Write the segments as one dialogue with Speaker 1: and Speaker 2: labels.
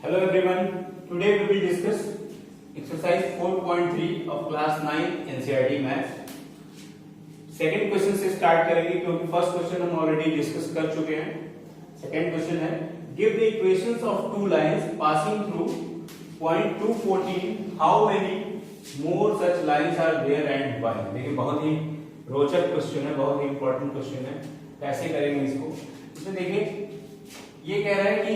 Speaker 1: Hello everyone. Today we will discuss exercise 4.3 of class 9 NCERT Maths. Second question से start करेंगे क्योंकि first question हम already discuss कर चुके हैं. सेकेंड क्वेश्चन है give the equations of two lines passing through point 214 how many more such lines are there and why. देखिए बहुत ही रोचक क्वेश्चन है, बहुत ही इंपॉर्टेंट क्वेश्चन है. कैसे करेंगे इसको? इसमें देखिए ये कह रहा है कि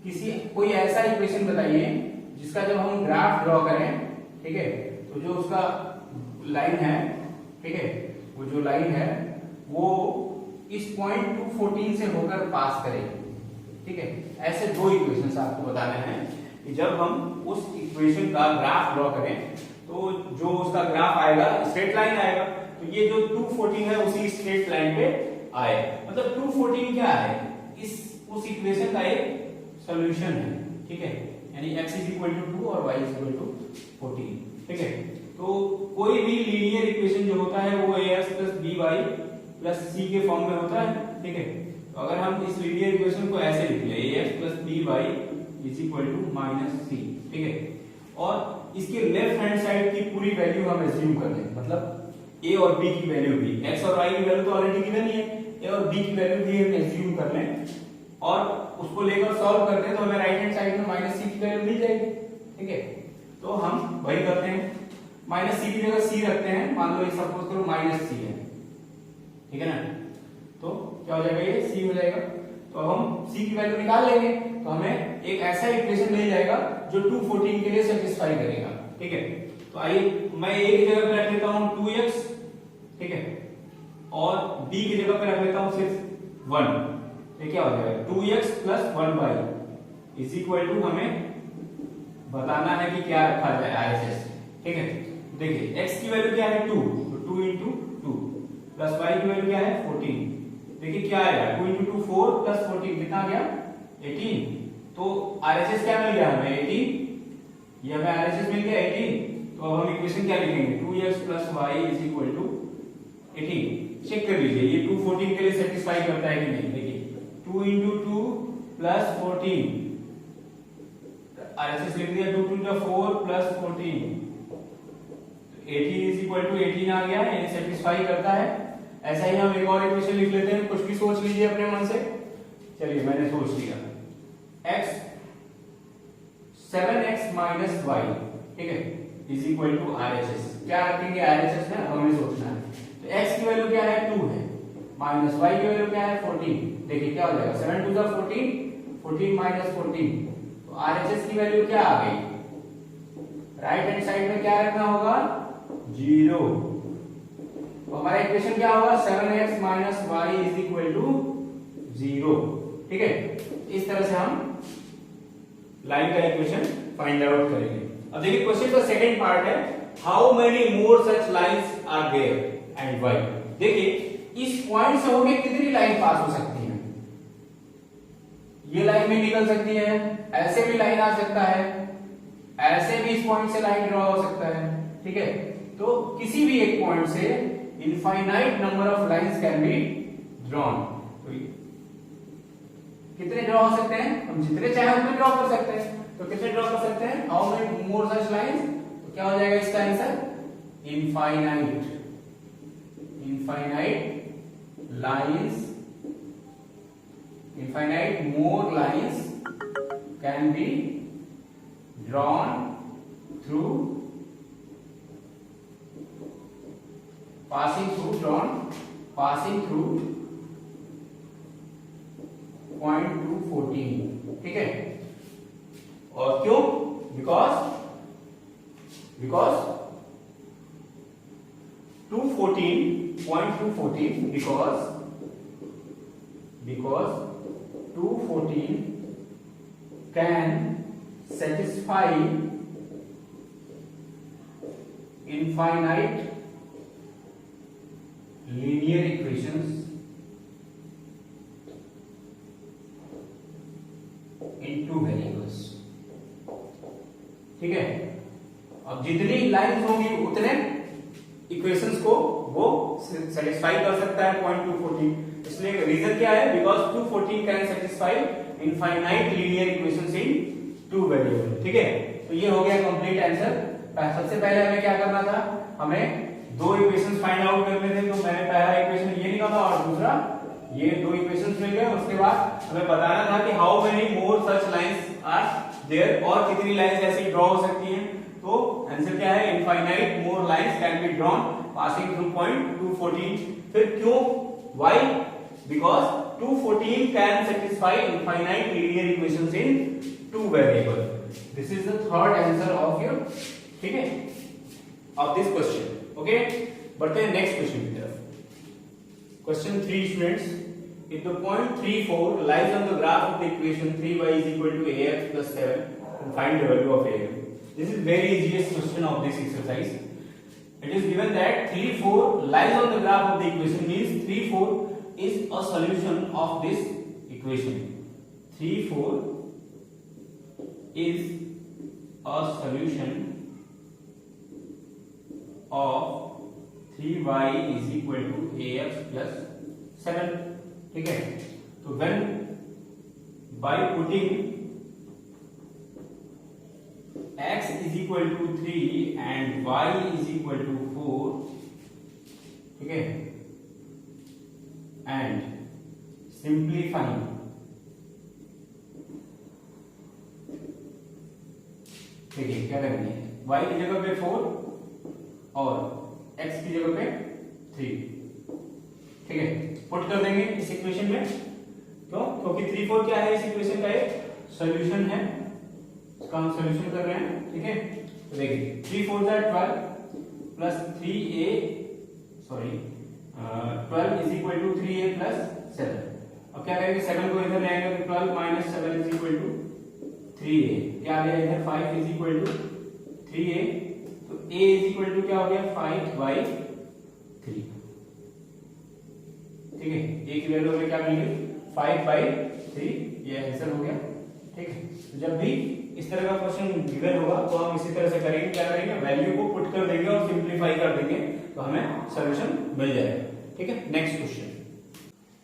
Speaker 1: किसी कोई ऐसा इक्वेशन बताइए जिसका जब हम ग्राफ ड्रॉ करें, ठीक है, तो जो उसका लाइन है, ठीक है, वो जो लाइन है वो इस पॉइंट 214 से होकर पास करे. ठीक है, ऐसे दो इक्वेशंस आपको बताने हैं कि जब हम उस इक्वेशन का ग्राफ ड्रॉ करें तो जो उसका ग्राफ आएगा स्ट्रेट लाइन आएगा, तो ये जो 214 है उसी स्ट्रेट लाइन पे आए. मतलब 214 क्या है? उस इक्वेशन का एक सॉल्यूशन है. ठीक है, यानी x = 2 और y = 14. ठीक है, तो कोई भी लीनियर इक्वेशन जो होता है वो ax + by + c के फॉर्म में होता है. ठीक है, तो अगर हम इस लीनियर इक्वेशन को ऐसे लिख लें ax + by = -c. ठीक है, और इसके लेफ्ट हैंड साइड की पूरी वैल्यू हम एज्यूम कर लें, मतलब a और b की वैल्यू भी, x और y की वैल्यू तो ऑलरेडी गिवन ही है, a और b की वैल्यू भी हम एज्यूम कर लें और उसको लेकर सॉल्व करते हैं तो हमें राइट हैंड साइड में -c की वैल्यू मिल जाएगी. ठीक है, तो हम वही करते हैं, -c की जगह c रखते हैं. मान लो ये सपोज करो -c है, ठीक है ना, तो क्या हो जाएगा? ये c हो जाएगा. तो अब हम c की वैल्यू निकाल लेंगे तो हमें एक ऐसा इक्वेशन मिल जाएगा जो 214 के लिए सेटिस्फाई करेगा. ठीक है, तो आइए मैं a की जगह पे रख लेता हूं 2x, ठीक है, और b की जगह पे रख लेता हूं सिर्फ 1. ये क्या हो जाएगा? 2x + 1y = हमें बताना है कि क्या रखा जाए RHS. ठीक है, देखिए x की वैल्यू क्या है? 2, तो 2 × 2 प्लस y की वैल्यू क्या है? 14. देखिए क्या आएगा? 2 × 2 4 + 14 कितना आ गया? 18. तो RHS क्या मिल गया हमें? 18. ये हमें RHS मिल गया 18. तो अब हम इक्वेशन क्या लिखेंगे? 2x + y = 18. चेक कर लीजिए ये 214 के लिए सेटिस्फाई करता है कि नहीं. देखिए 2 × 2 + 14, RHS लिख दिया 2 × 4 + 14, 18 = 18 आ गया. ये सेटिस्फाई करता है. ऐसा ही हम एक और इक्वेशन लिख लेते हैं, कुछ भी सोच लीजिए अपने मन से. चलिए मैंने सोच लिया x 7x - y, ठीक है, = RHS. क्या रखेंगे RHS में? हमें सोचना है. तो x की वैल्यू क्या है? 2 है, माइनस y की वैल्यू क्या है? 14. देखिए क्या हो जाएगा? 7 × 2 = 14, 14 - 14. तो RHS की वैल्यू क्या आ गई? राइट हैंड साइड में क्या रखना होगा? 0. तो हमारा इक्वेशन क्या होगा? 7x - y = 0. ठीक है, इस तरह से हम लाइन का इक्वेशन फाइंड आउट करेंगे. अब देखिए क्वेश्चन का सेकंड पार्ट है how many more such lines are there and why. देखिए इस पॉइंट से होके कितनी लाइन पास हो सकती है? ये लाइन भी निकल सकती है, ऐसे भी लाइन आ सकता है, ऐसे भी इस पॉइंट से लाइन ड्रॉ हो सकता है. ठीक है, तो किसी भी एक पॉइंट से infinite number of lines can be drawn. तो कितने ड्रॉ हो सकते हैं? हम जितने चाहे उतने ड्रॉ कर सकते हैं. तो कितने ड्रॉ कर सकते हैं? How many more such lines? तो क्या हो जाएगा इसका answer? Infinite. Infinite lines, infinite more lines can be drawn through passing through point 214. ठीक है, और क्यों? because 214 because 214 can satisfy infinite linear equations in two variables. ठीक है, अब जितनी लाइंस होंगी उतने इक्वेशंस को वो सेटिस्फाई कर सकता है पॉइंट 214. इसलिए रीजन क्या है? Because 214 can satisfy infinite linear equations in two variable. ठीक है, तो ये हो गया कंप्लीट आंसर। सबसे पहले हमें क्या करना था, हमें दो इक्वेशंस फाइंड आउट करने थे। तो मैंने पहला इक्वेशन ये निकाला और दूसरा ये, दो इक्वेशंस मिल गए। उसके बाद हमें बताना था कि how many more such lines are there, और कितनी लाइंस ऐसी ड्रॉ हो सकती हैं। तो आंसर क्या है, infinite more lines can be drawn passing through point 214। फिर क्यों, why, because 214 can satisfy infinite linear equations in two variable. This is the third answer of your, ठीक है, ऑफ दिस क्वेश्चन। ओके, बढ़ते हैं next question की तरफ। Question 3 students, if the point 3, 4 lies on the graph of the equation 3y is equal to ax plus 7, and find the value of am. This is very easiest question of this exercise. It is given that 3, 4 lies on the graph of the equation, means 3, 4 is a solution of this equation. 3, 4 is a solution of 3y is equal to ax plus 7. ठीक है, तो when by putting x is equal to 3 and y is equal to 4, ठीक है, and simplifying देखिए क्या करेंगे, y की जगह पे 4 और x की जगह पे 3, ठीक है, पुट कर देंगे इस इक्वेशन में। क्यों, क्योंकि 3, 4 क्या है, इस इक्वेशन का एक सॉल्यूशन है, इसका हम सॉल्यूशन कर रहे हैं। ठीक है, तो देखिए 3, 4 12 plus 3a, sorry 12 is equal to 3a plus 7। अब क्या करेंगे, 7 को इधर ले आएंगे तो 12 minus 7 is equal to 3a। क्या आ गया इधर, 5 इज इक्वल टू 3a, तो a इज इक्वल टू क्या हो गया, 5/3। ठीक है, a की वैल्यू में क्या मिल गई, 5/3, ये आंसर हो गया। ठीक है, तो जब भी इस तरह का क्वेश्चन गिवन होगा तो हम इसी तरह से करेंगे, क्या करेंगे, वैल्यू को पुट कर देंगे और सिंपलीफाई कर देंगे, तो हमें सॉल्यूशन मिल जाएगा। ठीक है, next question,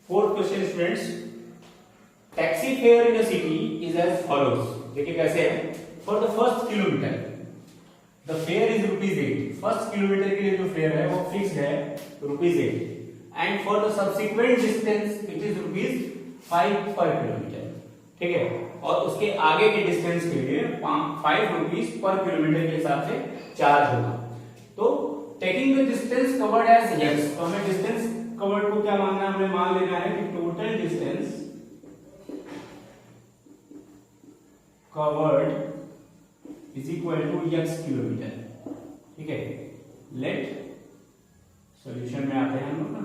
Speaker 1: fourth question students, taxi fare in a city is as follows. देखिए कैसे है, for the first kilometre the fare is ₹8। First kilometre के लिए जो फेयर है वो फिक्स है ₹8, and for the subsequent distance it is ₹5 per kilometre. ठीक है, और उसके आगे के डिस्टेंस के लिए ₹5 पर किलोमीटर के हिसाब से चार्ज होगा। तो taking the distance covered as x, तो हमें डिस्टेंस कवर्ड को क्या मानना है, हमें मान लेना है कि total distance covered is equal to x kilometre. ठीक है, लेट सॉल्यूशन में आते हैं हम लोग ना,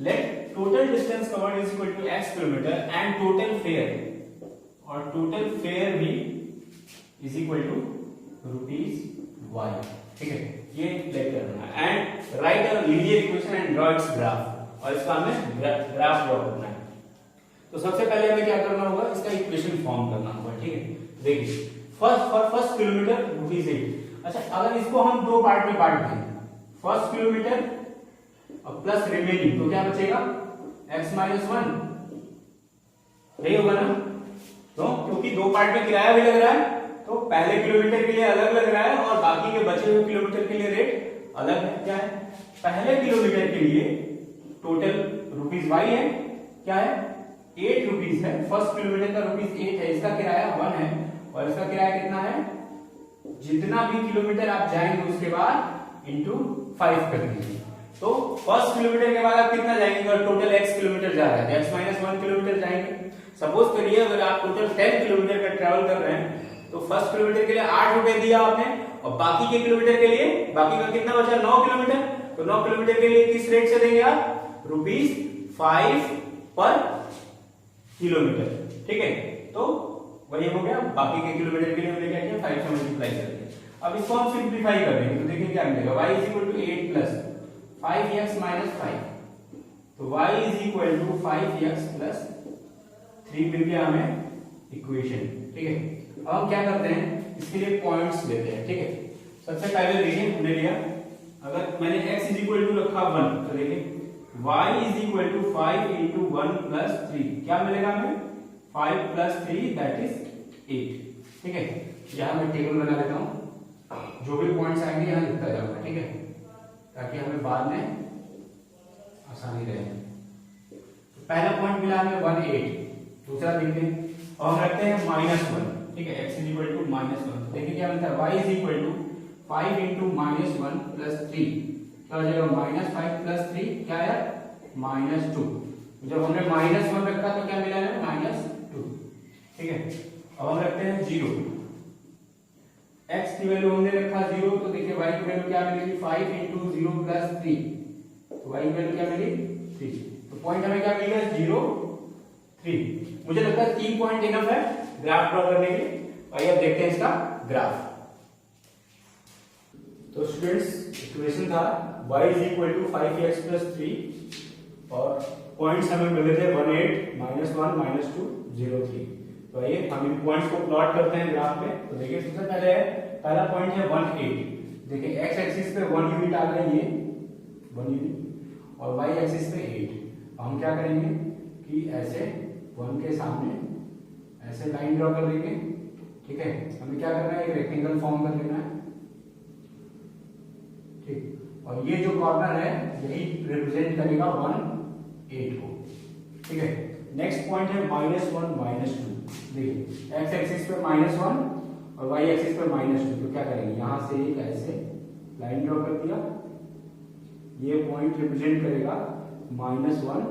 Speaker 1: let total distance covered is equal to x kilometre and total fare, और टोटल फेयर भी इज इक्वल टू ₹y। ठीक है, ये लेट करना है, and write a linear equation and draw its graph, और इसका हमें ग्राफ ड्रॉ करना है। तो सबसे पहले हमें क्या करना होगा, इसका इक्वेशन फॉर्म करना होगा। ठीक है, देखिए फर्स्ट किलोमीटर ₹8। अच्छा, अगर इसको हम दो पार्ट में बांट दें, फर्स्ट किलोमीटर और प्लस रिमेनिंग, तो क्या बचेगा, x-1, यही होगा ना। तो क्योंकि दो पार्ट में किराया भी लग रहा है, तो पहले किलोमीटर के लिए अलग लग रहा है और बाकी के बचे हुए किलोमीटर के लिए रेट अलग है। क्या है, पहले किलोमीटर के लिए टोटल ₹y है, क्या है, ₹8 है। फर्स्ट किलोमीटर का ₹8 है, इसका किराया 1 है, और इसका किराया कितना है, जितना भी किलोमीटर आप जाएंगे उसके बाद इंटू 5 कर दीजिए। तो फर्स्ट किलोमीटर के बाद आप कितना जाएंगे, अगर टोटल x किलोमीटर जा रहा है, x-1 किलोमीटर जाएंगे। सपोज करिए अगर आप टोटल 10 किलोमीटर का ट्रैवल कर रहे हैं, तो फर्स्ट किलोमीटर के लिए ₹8 दिया आपने, और बाकी के किलोमीटर के लिए, बाकी का कितना बचा, 9 किलोमीटर, तो 9 किलोमीटर के लिए किस रेट से देंगे आप, ₹5 पर किलोमीटर। ठीक है, तो वही हो गया, बाकी के किलोमीटर के लिए हमने क्या किया, 5 से मल्टीप्लाई कर दिया। अब इसको हम सिंप्लीफाई कर देंगे, तो देखिए क्या मिलेगा, y is equal to 8 plus 5x minus 5, तो y is equal to 5x plus 3 मिल गया हमें इक्वेशन। ठीक है, अब हम क्या करते हैं, इसके लिए पॉइंट्स लेते हैं। ठीक है, सबसे पहले देखिए हमने लिया, अगर मैंने x इज इक्वल टू रखा 1, तो देखिए y is equal to 5 into 1 plus 3, क्या मिलेगा हमें, 5 प्लस 3 दैट इज 8। ठीक है, यहाँ मैं टेबल बना लेता हूँ, जो भी पॉइंट्स आएंगे यहाँ लिखता जाऊंगा। ठीक है, ताकि हमें बाद में आसानी रहे। तो पहला पॉइंट मिला हमें 18, दूसरा देखते हैं और हम रखते हैं -1। ठीक है, x इज इक्वल टू -1। देखिए क्या मिलता है, y is equal to 5 into -1 plus 3, क्या हो जाएगा -5 प्लस 3 क्या है -2। जब हमने -1 रखा तो क्या मिला है -2। ठीक है, अब हम रखते हैं 0, x की वैल्यू हमने रखा 0, तो देखिए y की वैल्यू क्या मिलेगी 5 इंटू 0 प्लस 3, तो y की वैल्यू क्या मिली 3। तो पॉइंट हमें क्या मिलेगा 0 3। मुझे लगता है 3 पॉइंट इनफ है ग्राफ ड्रॉ करने के लिए। आइए अब देखते हैं इसका ग्राफ। तो स्टूडेंट्स इक्वेशन था y is equal to 5x plus 3 और पॉइंट्स हमें मिले थे 18 -1 -2 0 3। तो आइए हम इन पॉइंट्स को प्लॉट करते हैं ग्राफ में। तो देखिए सबसे पहले पहला पॉइंट है 18। देखिए x एक्सिस पे 1 यूनिट आ गया, ये 1 यूनिट, और y एक्सिस पे 8। हम क्या करेंगे कि ऐसे 1 के सामने ऐसे लाइन ड्रॉ कर देंगे। ठीक है, हमें क्या करना है, एक रेक्टेंगल फॉर्म कर लेना है। ठीक, और ये जो कॉर्नर है यही रिप्रेजेंट करेगा 1 8 को। ठीक है, नेक्स्ट पॉइंट है -1 -2। देखिए x एक्सिस पे -1 और y एक्सिस पे -2, तो क्या करेंगे यहां से एक ऐसे लाइन ड्रॉ कर दिया, ये पॉइंट रिप्रेजेंट करेगा -1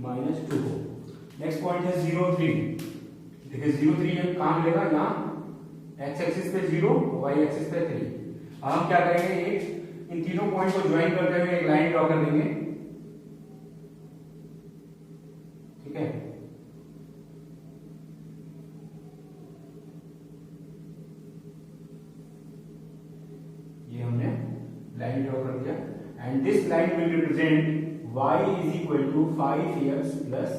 Speaker 1: -2 को। नेक्स्ट पॉइंट है 0 3। देखिए 0 3 ये कहां मिलेगा, यहाँ x एक्सिस पे 0 y एक्सिस पे 3। अब हम क्या करेंगे, एक इन तीनों पॉइंट को ज्वाइन करते हुए एक लाइन ड्रॉ कर देंगे। ठीक है, ये हमने लाइन ड्रॉ कर दिया and this line will represent y is equal to 5x plus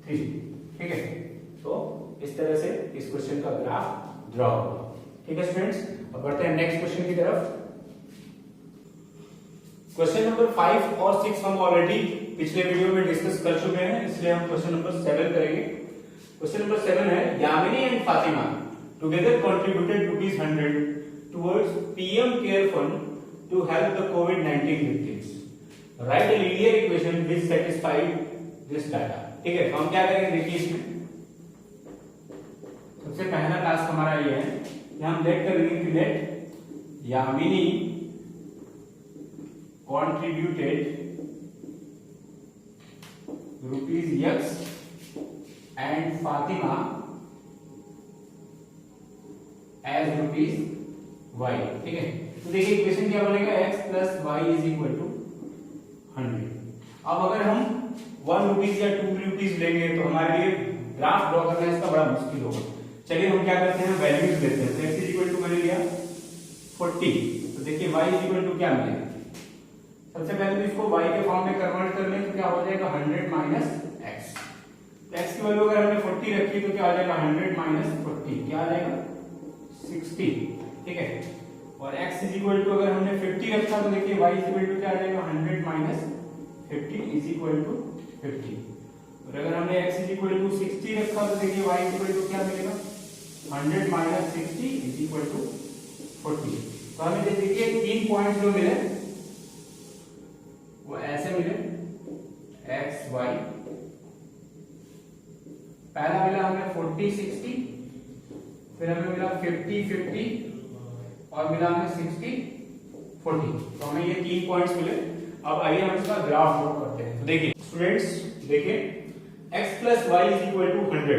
Speaker 1: 3। ठीक है, तो इस तरह से इस क्वेश्चन का ग्राफ ड्रॉ होगा। ठीक है स्टूडेंट्स, अब बढ़ते हैं नेक्स्ट क्वेश्चन की तरफ। क्वेश्चन नंबर 5 और 6 हम ऑलरेडी पिछले वीडियो में डिस्कस कर चुके हैं, इसलिए हम क्वेश्चन नंबर 7 करेंगे। क्वेश्चन नंबर 7 है, Yamini and Fatima together contributed ₹100 towards PM care fund to help the कोविड-19 victims. Write a linear equation which satisfied this data. ठीक है, तो हम क्या करेंगे, देखिए इसमें सबसे पहला टास्क हमारा ये है कि हम लेट करेंगे कि let Yamini contributed ₹X and Fatima as ₹Y। ठीक है, तो देखिए इक्वेशन क्या बनेगा, x plus y is equal to 100। अब अगर हम ₹1 या ₹2 लेंगे तो हमारे लिए ग्राफ ड्रॉ करना इसका बड़ा मुश्किल होगा। चलिए हम क्या करते हैं, वैल्यूज लेते हैं। तो x इज इक्वल टू मैंने लिया 40, तो देखिए y इज इक्वल टू क्या मिलेगा, सबसे पहले तो इसको y के फॉर्म में कन्वर्ट कर लें तो क्या हो जाएगा 100 माइनस x। तो x की वैल्यू अगर हमने 40 रखी तो क्या हो जाएगा 100 माइनस 40, क्या आ जाएगा 60। ठीक है, और x इज इक्वल टू अगर हमने 50 रखा तो देखिए y इज इक्वल टू क्या आ जाएगा 100 माइनस 50 इज इक्वल टू 50। और अगर हमने x इज इक्वल टू 60 रखा तो देखिए y इज इक्वल टू क्या मिलेगा 100 माइनस 60 इज इक्वल टू 40। तो हमें देखिए 3 पॉइंट्स जो मिले वो ऐसे मिले, x y, पहला मिला हमें 40 60, फिर हमें मिला 50 50 और मिला हमें 60 40। तो हमें ये 3 पॉइंट्स मिले। अब आइए हम इसका ग्राफ ड्रॉ करते हैं। तो देखिए स्टूडेंट्स, देखिए x plus y is equal to 100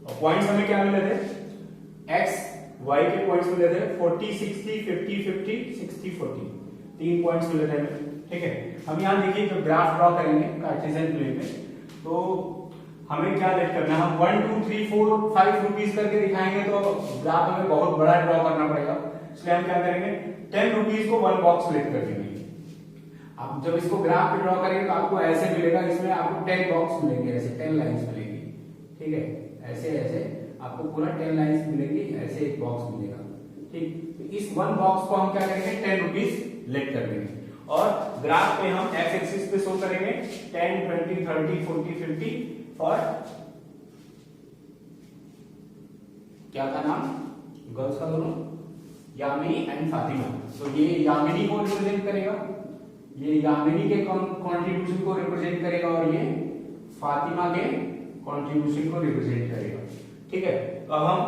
Speaker 1: और पॉइंट्स हमें क्या मिले थे, x y के पॉइंट्स मिले थे 40 60 50 50 60 40, 3 पॉइंट्स मिले थे हमें। ठीक है, हम यहाँ देखिए जो ग्राफ ड्रॉ करेंगे कार्टेशियन प्लेन में, तो हमें क्या लेट करना है, हम 1 2 3 4 5 रुपीज करके दिखाएंगे तो ग्राफ हमें बहुत बड़ा ड्रॉ करना पड़ेगा। इसलिए हम क्या करेंगे, 10 रुपीज को 1 बॉक्स लेट कर देंगे। अब जब इसको ग्राफ पे ड्रॉ करेंगे तो आपको ऐसे मिलेगा, इसमें आपको 10 बॉक्स मिलेंगे, ऐसे 10 लाइंस मिलेंगी। ठीक है, ऐसे ऐसे आपको पूरा 10 लाइंस मिलेंगी, ऐसे एक बॉक्स मिलेगा। ठीक, तो इस 1 बॉक्स को हम क्या करेंगे 10 रुपीज लेट कर देंगे और ग्राफ पे हम x एक्सिस पे शो करेंगे 10 20 30 40 50 फॉर क्या था नाम गर्ल्स का दोनों, यामिनी एंड फातिमा। तो ये यामिनी को रिप्रेजेंट करेगा, ये यामिनी के कंट्रीब्यूशन को रिप्रेजेंट करेगा और ये फातिमा के कंट्रीब्यूशन को रिप्रेजेंट करेगा। ठीक है, तो अब हम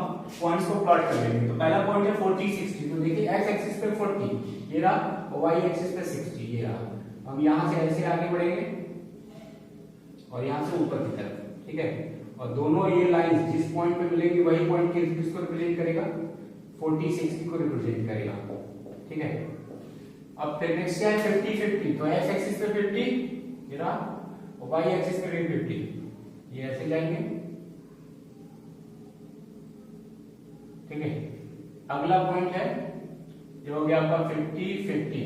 Speaker 1: पॉइंट्स को प्लॉट कर लेंगे। तो पहला पॉइंट है 40 60। तो देखिए एक्स एक्सिस पे 40 ये रहा और वाई एक्सिस पे 60 ये रहा। हम यहां से ऐसे आगे बढ़ेंगे और यहां से ऊपर की तरफ। ठीक है, और दोनों ये लाइंस जिस पॉइंट पे मिलेंगी वही पॉइंट किसको रिप्रेजेंट करेगा, 40 60 को रिप्रेजेंट करेगा। ठीक है, अब फिर नेक्स्ट क्या है 50 50। तो एक्स एक्सिस पे 50 ये रहा और वाई एक्सिस पे भी 50, ये ऐसे जाएंगे। ठीक है, अगला पॉइंट है जो हो गया आपका 50 50।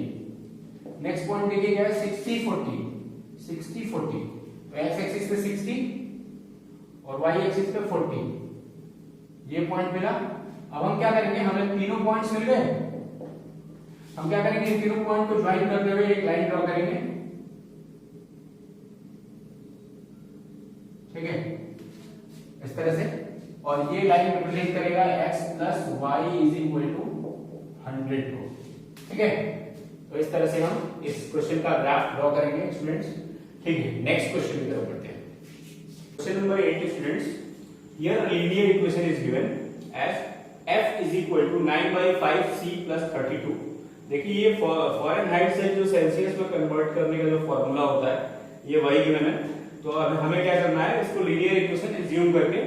Speaker 1: नेक्स्ट पॉइंट देखिए क्या है 60 40 60 40। तो एक्स एक्सिस पे 60 और वाई एक्सिस पे 40, ये पॉइंट मिला। अब हम क्या करेंगे, हमें तीनों पॉइंट्स मिल गए, हम क्या करेंगे इन तीनों पॉइंट को ज्वाइन करते हुए एक लाइन ड्रॉ करेंगे। ठीक है, इस तरह से, और ये लाइन रिप्रेजेंट करेगा x plus y is equal to 100 को। ठीक है, तो इस तरह से हम इस क्वेश्चन का ग्राफ ड्रॉ करेंगे स्टूडेंट्स। ठीक है, नेक्स्ट क्वेश्चन की तरफ बढ़ते हैं। Question number 8 students, here linear equation is given as f is equal to 9/5 c plus 32। देखिए ये फॉरेनहाइट से जो सेल्सियस में कन्वर्ट करने का जो फॉर्मूला होता है ये वही गिवन है। तो अब हमें क्या करना है, इसको लीनियर इक्वेशन एज्यूम करके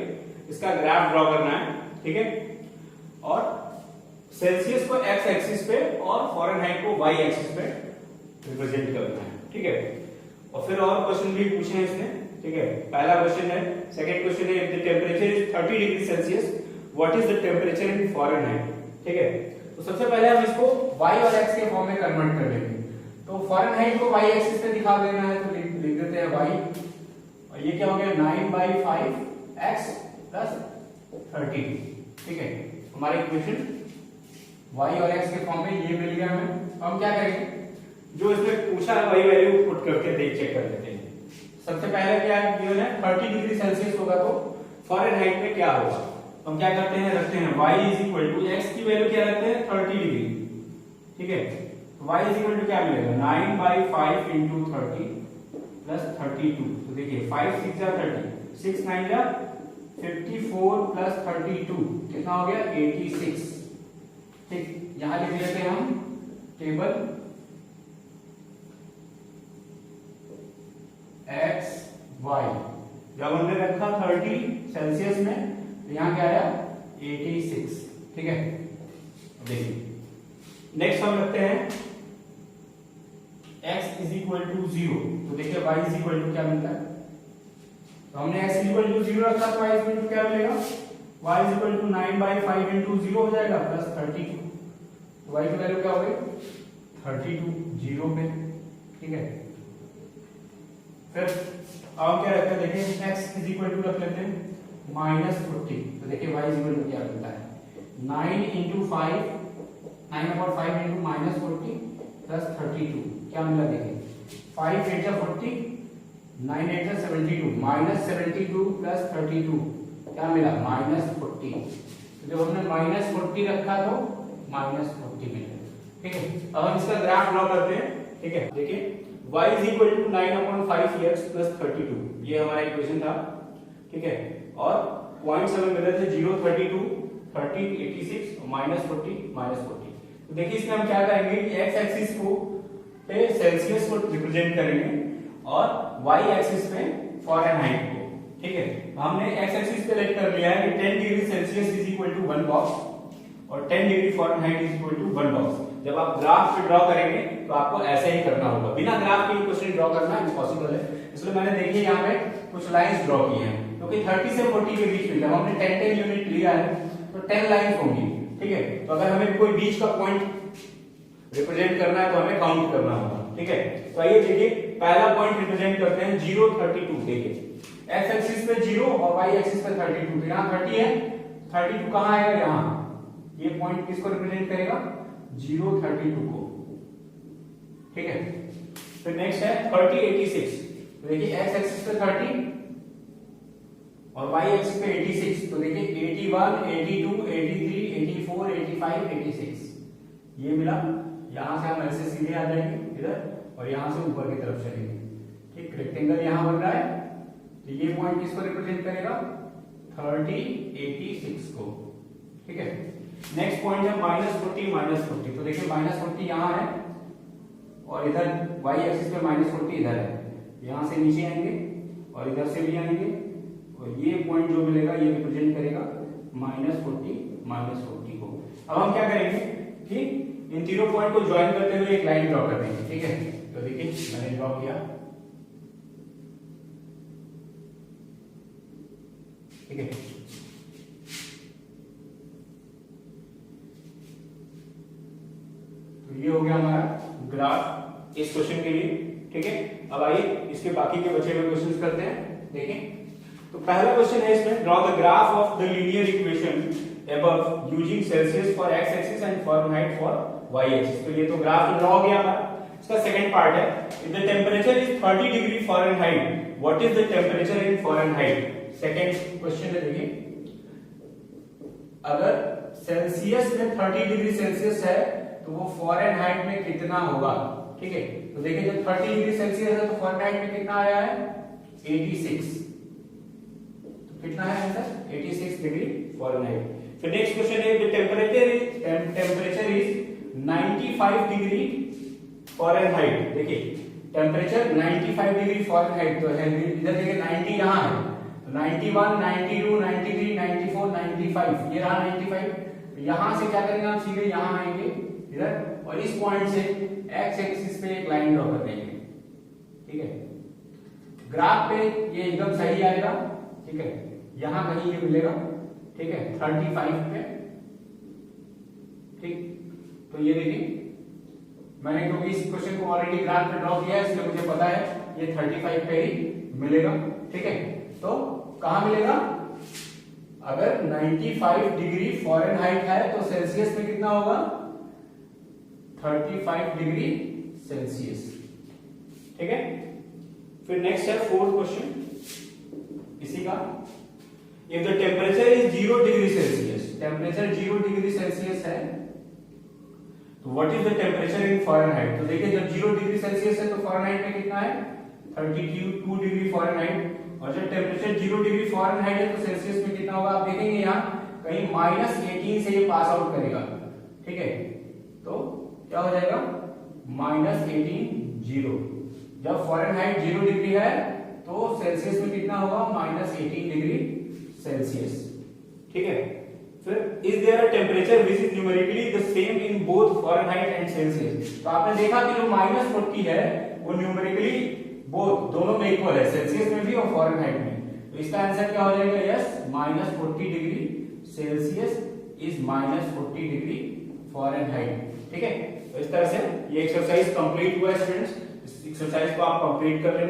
Speaker 1: इसका ग्राफ ड्रॉ करना है। ठीक है, और सेल्सियस को एक्स एक्सिस पे और फॉरेनहाइट को वाई एक्सिस पे रिप्रेजेंट करना है। ठीक है, और फिर और क्वेश्चन भी पूछे हैं इसने। ठीक है, पहला क्वेश्चन है, सेकंड क्वेश्चन है, if the temperature is 30 degree Celsius what is the temperature in Fahrenheit. ठीक है, तो सबसे पहले हम इसको y और x के फॉर्म में कन्वर्ट कर लेंगे। तो फॉरेनहाइट को y एक्सिस पे दिखा देना है, तो लिख देते हैं y, और ये क्या हो गया 9/5 x प्लस 30। ठीक है, हमारे इक्वेशन y और x के फॉर्म में ये मिल गया हमें। हम क्या करेंगे, जो इसमें पूछा है वही वैल्यू पुट करके चेक कर लेते हैं। सबसे पहले क्या गिवन है 30 डिग्री सेल्सियस होगा, तो फॉरेनहाइट में क्या होगा। हम क्या करते हैं, रखते हैं y is equal to x की वैल्यू क्या रखते हैं 30 डिग्री। ठीक है, तो y इज इक्वल टू क्या मिलेगा 9/5 इंटू 30 प्लस 32। तो देखिए 5 6 जा 30, 6 9 जा 54 प्लस 32 कितना हो गया 86। ठीक, यहां लिख लेते हैं हम टेबल x y। जब हमने रखा 30 सेल्सियस में, तो यहां क्या आया 86। ठीक है, देखिए नेक्स्ट हम रखते हैं x इज इक्वल टू 0। तो देखिए y इज इक्वल टू क्या मिलता है, तो हमने x इज इक्वल टू 0 रखा, तो y इज इक्वल टू क्या मिलेगा, y is equal to 9/5 into 0 हो जाएगा प्लस 32। तो y की वैल्यू क्या हो गई 32 0 पे। ठीक है, फिर अब क्या रखते हैं, देखिए x इज इक्वल टू रख लेते हैं -40। तो देखिए y इज इक्वल टू क्या मिलता है 9 इंटू 5 9/5 इंटू -40 प्लस 32 क्या मिला, देखिए 5 8 जा 40 9 8 जा 72 -72 प्लस 32 क्या मिला -40। तो जब हमने -40 रखा तो -40 मिला। ठीक है, अब हम इसका ग्राफ ड्रॉ करते हैं। ठीक है, देखिए y is equal to 9/5 x plus 32, ये हमारा इक्वेशन था। ठीक है, और पॉइंट्स हमें मिले थे 0 32 30 86 -40 -40। तो देखिए इसमें हम क्या करेंगे कि x एक्सिस को पे सेल्सियस को रिप्रेजेंट करेंगे और y एक्सिस पे फॉरेनहाइट को। ठीक है, हमने x एक्सिस पे लेट कर लिया है कि 10 degree Celsius is equal to 1 box और 10 degree Fahrenheit is equal to 1 box. जब आप ग्राफ पे ड्रॉ करेंगे तो आपको ऐसे ही करना होगा, बिना ग्राफ के क्वेश्चन ड्रॉ करना इम्पॉसिबल है। इसलिए मैंने देखिए यहाँ पे कुछ लाइंस ड्रॉ की हैं, क्योंकि 30 से 40 के बीच में जब हमने 10 यूनिट लिया है तो 10 लाइंस होंगी। ठीक है, तो अगर हमें कोई बीच का पॉइंट रिप्रेजेंट करना है तो हमें काउंट करना होगा। ठीक है, तो आइए देखिए पहला पॉइंट रिप्रेजेंट करते हैं 0 32। देखिए x एक्सिस पे 0 और y एक्सिस पे 32। यहाँ 30 है, 32 कहाँ आएगा, यहाँ ये पॉइंट किसको रिप्रेजेंट करेगा 0 32 को। ठीक है, फिर नेक्स्ट है 30 86। तो देखिए x एक्सिस पे 30 और y एक्सिस पे 86, तो देखिए 81, 82, 83, 84, 85, 86 ये मिला। यहां से हम ऐसे सीधे आ जाएंगे इधर और यहां से ऊपर की तरफ चलेंगे। ठीक, रेक्टेंगल यहां बन रहा है, तो ये पॉइंट किसको रिप्रेजेंट करेगा? 30, 86 को। ठीक है, नेक्स्ट पॉइंट है -40, तो देखिए -40 यहां है और इधर y एक्सिस पे -40 इधर है। यहां से नीचे आएंगे और इधर से भी आएंगे और ये पॉइंट जो मिलेगा ये रिप्रेजेंट करेगा -40 को। अब हम क्या करेंगे कि इन तीनों पॉइंट को ज्वाइन करते हुए एक लाइन ड्रॉ कर देंगे। ठीक है, तो देखिए मैंने ड्रॉ किया। ठीक है, तो ये हो गया हमारा ग्राफ इस क्वेश्चन के लिए। ठीक है, अब आइए इसके बाकी के बचे हुए क्वेश्चंस करते हैं। देखें, तो पहला क्वेश्चन है इसमें, draw the graph of the linear equation above using Celsius for x axis and Fahrenheit for y axis। तो ये तो ग्राफ ड्रॉ हो गया हमारा। इसका सेकंड पार्ट है, if the temperature is 30 degree Fahrenheit what is the temperature in Fahrenheit। Second question है, देखिए अगर सेल्सियस में 30 डिग्री सेल्सियस है तो वो फ़ारेनहाइट में कितना होगा। ठीक है, तो देखिए जब 30 डिग्री सेल्सियस है तो फ़ारेनहाइट में कितना आया है? 86। तो कितना है आंसर? 86 degree Fahrenheit. फिर नेक्स्ट क्वेश्चन है, the temperature is 95 degree Fahrenheit. देखिए टेम्परेचर 95 डिग्री फ़ारेनहाइट, तो है इधर देखिए 90 यहां है, तो 91, 92, 93, 94, 95 ये रहा 95। तो यहां से क्या करेंगे हम? सीधे यहां आएंगे इधर और इस पॉइंट से x एक्सिस पे एक लाइन ड्रॉ कर देंगे। ठीक है, ग्राफ पे ये एकदम सही आएगा। ठीक है, यहां कहीं ये मिलेगा। ठीक है, 35 पे। ठीक, तो ये देखिए मैंने क्योंकि इस क्वेश्चन को ऑलरेडी ग्राफ पे ड्रॉ किया है इसलिए मुझे पता है ये 35 पे ही मिलेगा। ठीक है, तो कहां मिलेगा? अगर 95 डिग्री फ़ारेनहाइट है तो सेल्सियस में कितना होगा? 35 डिग्री सेल्सियस। ठीक है, फिर नेक्स्ट है फोर्थ क्वेश्चन इसी का, if the temperature is 0 degree Celsius, temperature 0 degree Celsius है तो what is the temperature in Fahrenheit. तो देखिए जब 0 डिग्री सेल्सियस है तो फ़ारेनहाइट में कितना है? 32 डिग्री फ़ारेनहाइट। और जब टेम्परेचर 0 डिग्री फ़ारेनहाइट है तो सेल्सियस में कितना होगा? आप देखेंगे यहाँ कहीं -18 से ये पास आउट करेगा। ठीक है, तो क्या हो जाएगा? -18 0। जब फ़ारेनहाइट 0 डिग्री है तो सेल्सियस में कितना होगा? -18 डिग्री सेल्सियस। ठीक है, फिर is there a temperature which is numerically the same in both Fahrenheit and Celsius. तो आपने देखा कि जो -40 है वो न्यूमेरिकली बोथ दोनों में इक्वल है, सेल्सियस में भी और फ़ारेनहाइट में। तो इसका आंसर क्या हो जाएगा? Yes, -40 degree Celsius is -40 degree Fahrenheit. ठीक है, तो इस तरह से ये एक्सरसाइज कंप्लीट हुआ है स्टूडेंट्स। इस एक्सरसाइज को आप कंप्लीट कर लेंगे।